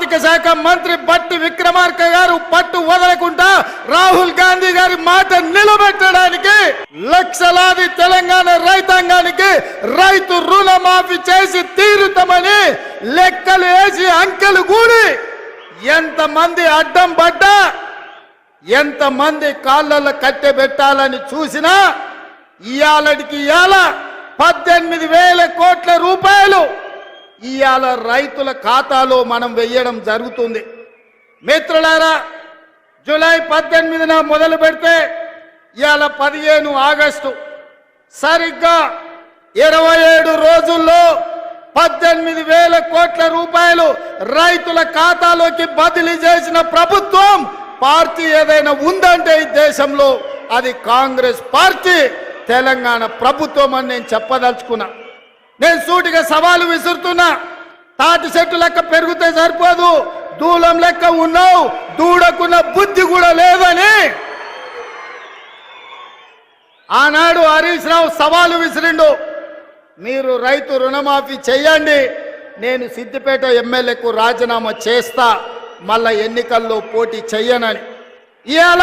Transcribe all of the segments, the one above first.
ఆర్థిక శాఖ మంత్రి బట్టి విక్రమార్క గారు పట్టు వదలకుండా రాహుల్ గాంధీ గారి మాట నిలబెట్టడానికి లక్షలాది తెలంగాణ రైతాంగానికి రైతు రుణమాఫీ చేసి తీరుతామని లెక్కలు వేసి అంకెలు కూడి ఎంతమంది అడ్డం పడ్డా ఎంతమంది కాళ్ళల్లో కట్టెబెట్టాలని చూసినా ఇయాలటికి ఇయాల 18,000 కోట్ల రూపాయలు ఇయాల రైతుల ఖాతాలో మనం వెయ్యడం జరుగుతుంది. మిత్రులారా, జూలై 18న మొదలు పెడితే ఇయాల 15 ఆగస్టు, సరిగ్గా 27 రోజుల్లో 18,000 కోట్ల రూపాయలు రైతుల ఖాతాలోకి బదిలీ చేసిన ప్రభుత్వం పార్టీ ఏదైనా ఉందంటే ఈ దేశంలో అది కాంగ్రెస్ పార్టీ, తెలంగాణ ప్రభుత్వం అని నేను చెప్పదలుచుకున్నా. నేను సూటిగా సవాలు విసురుతున్నా. తాటి చెట్టు లెక్క పెరిగితే సరిపోదు, దూలం లెక్క ఉన్నావు, దూడకున్న బుద్ధి కూడా లేదని ఆనాడు హరీష్ రావు సవాలు విసిరిండు. మీరు రైతు రుణమాఫీ చేయండి, నేను సిద్దిపేట ఎమ్మెల్యేకు రాజీనామా చేస్తా, మళ్ళా ఎన్నికల్లో పోటీ చెయ్యనని. ఇవాళ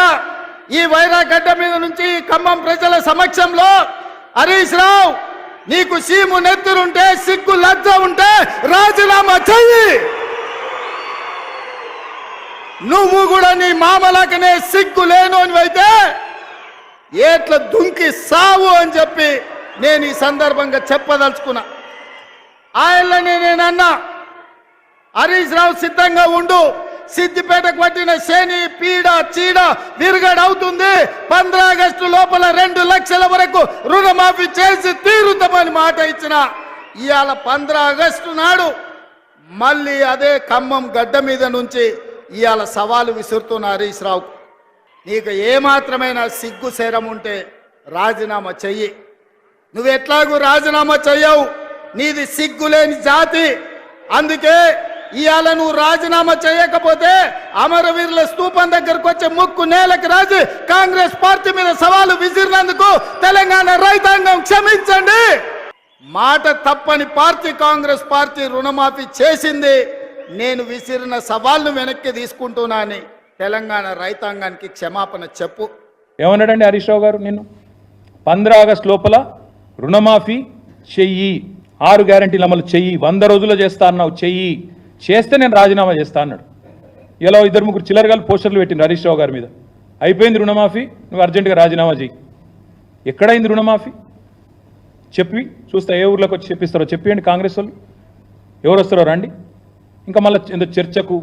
ఈ వైరాగడ్డ మీద నుంచి ఖమ్మం ప్రజల సమక్షంలో హరీష్ రావు, నీకు సీము నెత్తురుంటే, సిగ్గు లజ్జ ఉంటే రాజీనామా చెయ్యి. నువ్వు కూడా నీ మామలాకనే సిగ్గు లేనోనివైతే ఏట్ల దుంకి సావు అని చెప్పి నేను ఈ సందర్భంగా చెప్పదలుచుకున్నా. ఆయనని నేనన్నా, హరీష్ రావు సిద్ధంగా ఉండు, సిద్దిపేటకు పట్టిన శని పీడ చీడ విరుగడవుతుంది. 15 ఆగస్టు లోపల 2 లక్షల వరకు రుణమాఫీ చేసి తీరుతామని మాట ఇచ్చిన ఇవాళ 15 ఆగస్టు నాడు మళ్ళీ అదే ఖమ్మం గడ్డ మీద నుంచి ఇవాళ సవాలు విసురుతున్న హరీష్ రావు, నీకు ఏమాత్రమైన సిగ్గు శరం ఉంటే రాజీనామా చెయ్యి. నువ్వు ఎట్లాగూ రాజీనామా చెయ్యవు, నీది సిగ్గులేని జాతి. అందుకే ఇవాళ నువ్వు రాజీనామా చేయకపోతే అమరవీరుల స్తూపం దగ్గరకు వచ్చే ముక్కు నేలకు రాజు కాంగ్రెస్ పార్టీ మీద సవాలు విసిరినందుకు తెలంగాణ రైతాంగం క్షమించండి. మాట తప్పని పార్టీ కాంగ్రెస్ పార్టీ రుణమాఫీ చేసింది. నేను విసిరిన సవాల్ను వెనక్కి తీసుకుంటున్నా అని తెలంగాణ రైతాంగానికి క్షమాపణ చెప్పు. ఏమన్నాడండి హరీష్ రావు గారు? నిన్ను 15 ఆగస్టు లోపల రుణమాఫీ చెయ్యి, 6 గ్యారెంటీలు అమలు చెయ్యి, 100 రోజుల్లో చేస్తా అన్నావు, చెయ్యి, చేస్తే నేను రాజీనామా చేస్తా అన్నాడు. ఇలా 2-3 చిల్లరగాలు పోస్టర్లు పెట్టిండు హరీష్ రావు గారి మీద. అయిపోయింది రుణమాఫీ, నువ్వు అర్జెంటుగా రాజీనామా చెయ్యి. ఎక్కడైంది రుణమాఫీ? చెప్పి చూస్తా, ఏ ఊర్లోకి వచ్చి చెప్పిస్తారో చెప్పండి. కాంగ్రెస్ వాళ్ళు ఎవరు వస్తారో రండి. ఇంకా మళ్ళీ ఎందుకు చర్చకు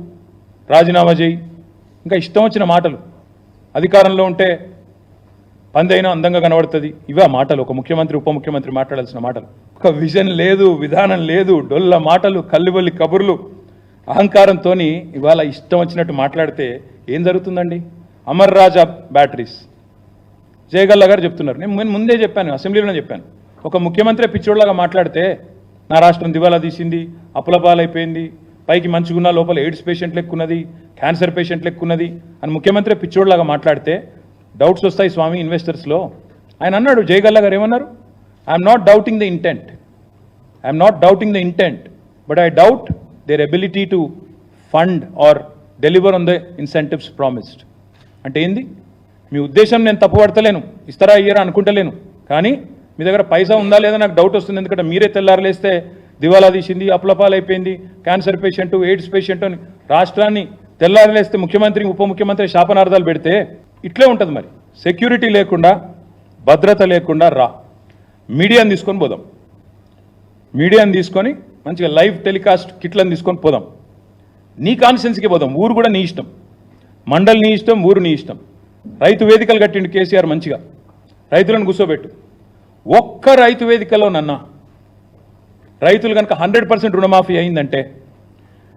రాజీనామా చేయి, ఇంకా ఇష్టం వచ్చిన మాటలు. అధికారంలో ఉంటే పందైనా అందంగా కనబడుతుంది, ఇవే మాటలు. ఒక ముఖ్యమంత్రి ఉప ముఖ్యమంత్రి మాట్లాడాల్సిన మాటలు. ఒక విజన్ లేదు, విధానం లేదు, డొల్ల మాటలు, కల్లిబొల్లి కబుర్లు, అహంకారంతో ఇవాళ ఇష్టం వచ్చినట్టు మాట్లాడితే ఏం జరుగుతుందండి? అమర్ రాజా బ్యాటరీస్ జయగల్లా గారు చెప్తున్నారు. నేను ముందే చెప్పాను, అసెంబ్లీలోనే చెప్పాను, ఒక ముఖ్యమంత్రి పిచ్చోడ్లాగా మాట్లాడితే నా రాష్ట్రం దివాలా తీసింది, అప్పులపాలైపోయింది, పైకి మంచిగున్నా లోపల ఎయిడ్స్ పేషెంట్ లెక్కున్నది, క్యాన్సర్ పేషెంట్ లెక్కున్నది అని ముఖ్యమంత్రి పిచ్చోడ్లాగా మాట్లాడితే డౌట్స్ వస్తాయి స్వామి ఇన్వెస్టర్స్లో. ఆయన అన్నాడు, జయగల్లా గారు ఏమన్నారు? I'm not doubting the intent, I'm not doubting the intent, but I doubt there ability to fund or deliver on the incentives promised. అంటే ఏంది? మీ ఉద్దేశం నేను తప్పుపడతలేను, ఇస్తారా ఇయ్యరా అనుకుంటలేను, కానీ మీ దగ్గర పైసా ఉందా లేదా నాకు డౌట్ వస్తుంది. ఎందుకంటే మీరే తెల్లారలేస్తే దివాలా తీసింది, అప్పులపాలైపోయింది, క్యాన్సర్ పేషెంట్, ఎయిడ్స్ పేషెంట్ అని రాష్ట్రాన్ని తెల్లారలేస్తే ముఖ్యమంత్రి ఉప ముఖ్యమంత్రి శాపనార్థాలు పెడితే ఇట్లే ఉంటుంది. మరి సెక్యూరిటీ లేకుండా, భద్రత లేకుండా రా, మీడియాని తీసుకొని పోదాం, మీడియాని తీసుకొని మంచిగా లైవ్ టెలికాస్ట్ కిట్లను తీసుకొని పోదాం, నీ కాన్స్టిట్యున్సీకి పోదాం. ఊరు కూడా నీ ఇష్టం, మండలి నీ ఇష్టం, ఊరు నీ ఇష్టం. రైతు వేదికలు కట్టిండు కేసీఆర్, మంచిగా రైతులను కూర్చోబెట్టు. ఒక్క రైతు వేదికలో నన్నా రైతులు కనుక 100% రుణమాఫీ అయిందంటే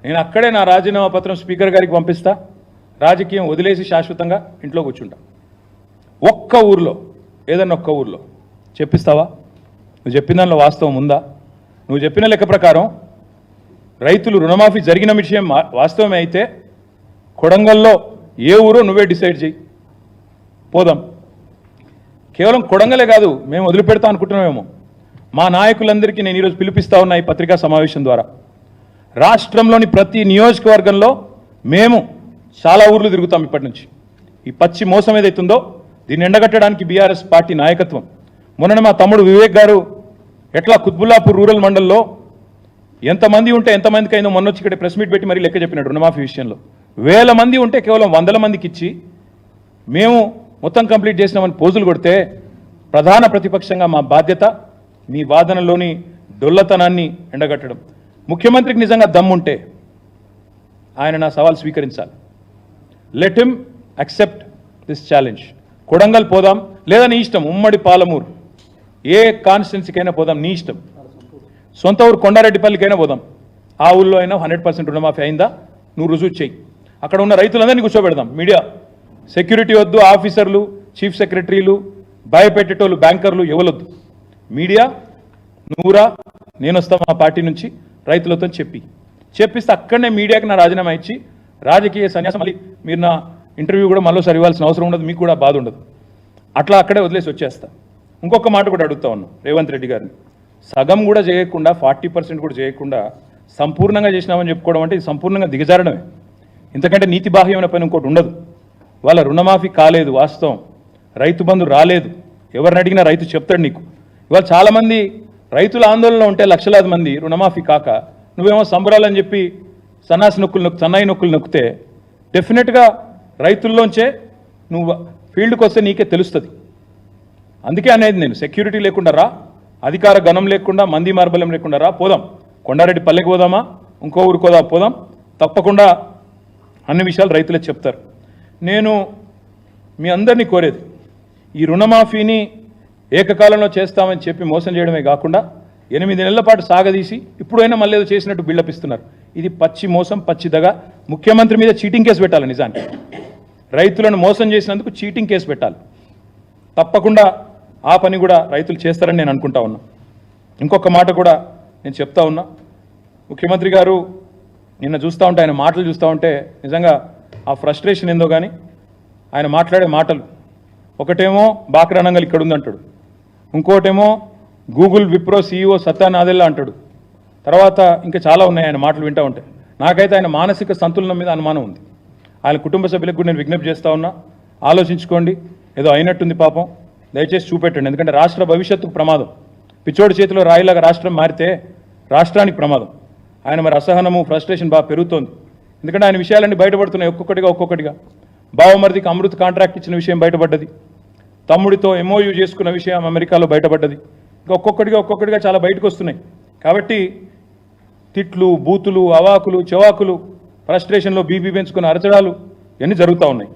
నేను అక్కడే నా రాజీనామా పత్రం స్పీకర్ గారికి పంపిస్తా, రాజకీయం వదిలేసి శాశ్వతంగా ఇంట్లో కూర్చుంటా. ఒక్క ఊర్లో, ఏదన్నా ఒక్క ఊర్లో చెప్పిస్తావా? నువ్వు చెప్పిన దానిలో వాస్తవం ఉందా? నువ్వు చెప్పిన లెక్క ప్రకారం రైతులు రుణమాఫీ జరిగిన విషయం వాస్తవమే అయితే కొడంగల్లో ఏ ఊరో నువ్వే డిసైడ్ చేయి, పోదాం. కేవలం కొడంగలే కాదు, మేము వదిలిపెడతా అనుకుంటున్నామేమో. మా నాయకులందరికీ నేను ఈరోజు పిలిపిస్తా ఉన్నా ఈ పత్రికా సమావేశం ద్వారా. రాష్ట్రంలోని ప్రతి నియోజకవర్గంలో మేము చాలా ఊర్లు తిరుగుతాం ఇప్పటి నుంచి. ఈ పచ్చి మోసం ఏదైతుందో దీన్ని ఎండగట్టడానికి బీఆర్ఎస్ పార్టీ నాయకత్వం. మొన్న మా తమ్ముడు వివేక్ గారు ఎట్లా కుత్బుల్లాపూర్ రూరల్ మండల్లో ఎంతమంది ఉంటే ఎంతమందికి అయిందో మొన్న వచ్చి ఇక్కడ ప్రెస్ మీట్ పెట్టి మరీ లెక్క చెప్పినాడు. రుణమాఫీ విషయంలో 1000 మంది ఉంటే కేవలం 100 మందికి ఇచ్చి మేము మొత్తం కంప్లీట్ చేసినామని పోజులు కొడితే ప్రధాన ప్రతిపక్షంగా మా బాధ్యత మీ వాదనలోని డొల్లతనాన్ని ఎండగట్టడం. ముఖ్యమంత్రికి నిజంగా దమ్ముంటే ఆయన నా సవాల్ స్వీకరించాలి. Let him accept this challenge. Kodangal పోదాం, లేదా నీ ఇష్టం. ఉమ్మడి పాలమూరు ఏ కాన్స్టిట్యున్సీకైనా పోదాం, నీ ఇష్టం. సొంత ఊరు కొండారెడ్డిపల్లికైనా పోదాం. ఆ ఊళ్ళో అయినా 100% రుణమాఫీ అయిందా నువ్వు రుజువు చేయి. అక్కడ ఉన్న రైతులందరినీ కూర్చోబెడదాం. మీడియా సెక్యూరిటీ వద్దు, ఆఫీసర్లు, చీఫ్ సెక్రటరీలు, భయపెట్టేటోళ్ళు, బ్యాంకర్లు ఎవరొద్దు. మీడియా నువ్వురా, నేను వస్తా మా పార్టీ నుంచి రైతులతో చెప్పిస్తే అక్కడనే మీడియాకి నా రాజీనామా ఇచ్చి రాజకీయ సన్యాసం. మళ్ళీ మీరు నా ఇంటర్వ్యూ కూడా మరోసారి ఇవ్వాల్సిన అవసరం ఉండదు, మీకు కూడా బాధ ఉండదు. అట్లా అక్కడే వదిలేసి వచ్చేస్తా. ఇంకొక మాట కూడా అడుగుతా ఉన్నాను రేవంత్ రెడ్డి గారిని. సగం కూడా చేయకుండా 40% కూడా చేయకుండా సంపూర్ణంగా చేసినామని చెప్పుకోవడం అంటే ఇది సంపూర్ణంగా దిగజారడమే. ఇంతకంటే నీతి బాహ్యమైన పని ఇంకోటి ఉండదు. వాళ్ళ రుణమాఫీ కాలేదు, వాస్తవం. రైతు బంధు రాలేదు. ఎవరిని అడిగినా రైతు చెప్తాడు నీకు. ఇవాళ చాలామంది రైతుల ఆందోళన ఉంటే లక్షలాది మంది రుణమాఫీ కాక నువ్వేమో సంబరాలని చెప్పి సన్నాయి నొక్కులు నొక్కితే డెఫినెట్గా రైతుల్లోంచే నువ్వు ఫీల్డ్కి వస్తే నీకే తెలుస్తుంది. అందుకే అనేది నేను సెక్యూరిటీ లేకుండా రా, అధికార గణం లేకుండా, మంది మార్బల్యం లేకుండా రా, పోదాం. కొండారెడ్డి పల్లెకి పోదామా, ఇంకో ఊరికి పోదాం. తప్పకుండా అన్ని విషయాలు రైతులే చెప్తారు. నేను మీ అందరినీ కోరేది ఈ రుణమాఫీని ఏకకాలంలో చేస్తామని చెప్పి మోసం చేయడమే కాకుండా 8 నెలల పాటు సాగదీసి ఇప్పుడైనా మళ్ళీ ఏదో చేసినట్టు బిల్డప్ ఇస్తున్నారు. ఇది పచ్చి మోసం, పచ్చిదగా. ముఖ్యమంత్రి మీద చీటింగ్ కేసు పెట్టాలి. నిజానికి రైతులను మోసం చేసినందుకు చీటింగ్ కేసు పెట్టాలి. తప్పకుండా ఆ పని కూడా రైతులు చేస్తారని నేను అనుకుంటా ఉన్నా. ఇంకొక మాట కూడా నేను చెప్తా ఉన్నా. ముఖ్యమంత్రి గారు నిన్న చూస్తూ ఉంటే, ఆయన మాటలు చూస్తూ ఉంటే నిజంగా ఆ ఫ్రస్ట్రేషన్ ఏందో కానీ ఆయన మాట్లాడే మాటలు, ఒకటేమో బాక్రానంగల్ ఇక్కడ ఉందంటాడు, ఇంకోటేమో గూగుల్ విప్రో CEO సత్యా నాదెల్లా అంటాడు. తర్వాత ఇంకా చాలా ఉన్నాయి ఆయన మాటలు వింటూ ఉంటే. నాకైతే ఆయన మానసిక సంతులనం మీద అనుమానం ఉంది. ఆయన కుటుంబ సభ్యులకు కూడా నేను విజ్ఞప్తి చేస్తూ ఉన్నా, ఆలోచించుకోండి. ఏదో అయినట్టుంది పాపం, దయచేసి చూపెట్టండి. ఎందుకంటే రాష్ట్ర భవిష్యత్తుకు ప్రమాదం. పిచ్చోడి చేతిలో రాయిలాగా రాష్ట్రం మారితే రాష్ట్రానికి ప్రమాదం. ఆయన మరి అసహనము, ఫ్రస్ట్రేషన్ బాగా పెరుగుతోంది. ఎందుకంటే ఆయన విషయాలన్నీ బయటపడుతున్నాయి ఒక్కొక్కటిగా. బావమరిదికి అమృత్ కాంట్రాక్ట్ ఇచ్చిన విషయం బయటపడ్డది. తమ్ముడితో MOU చేసుకున్న విషయం అమెరికాలో బయటపడ్డది. ఇంకా ఒక్కొక్కటిగా చాలా బయటకు వస్తున్నాయి. కాబట్టి తిట్లు, బూతులు, అవాకులు, చెవాకులు, ఫ్రస్ట్రేషన్లో బీపీ పెంచుకున్న అరచడాలు ఇవన్నీ జరుగుతూ ఉన్నాయి.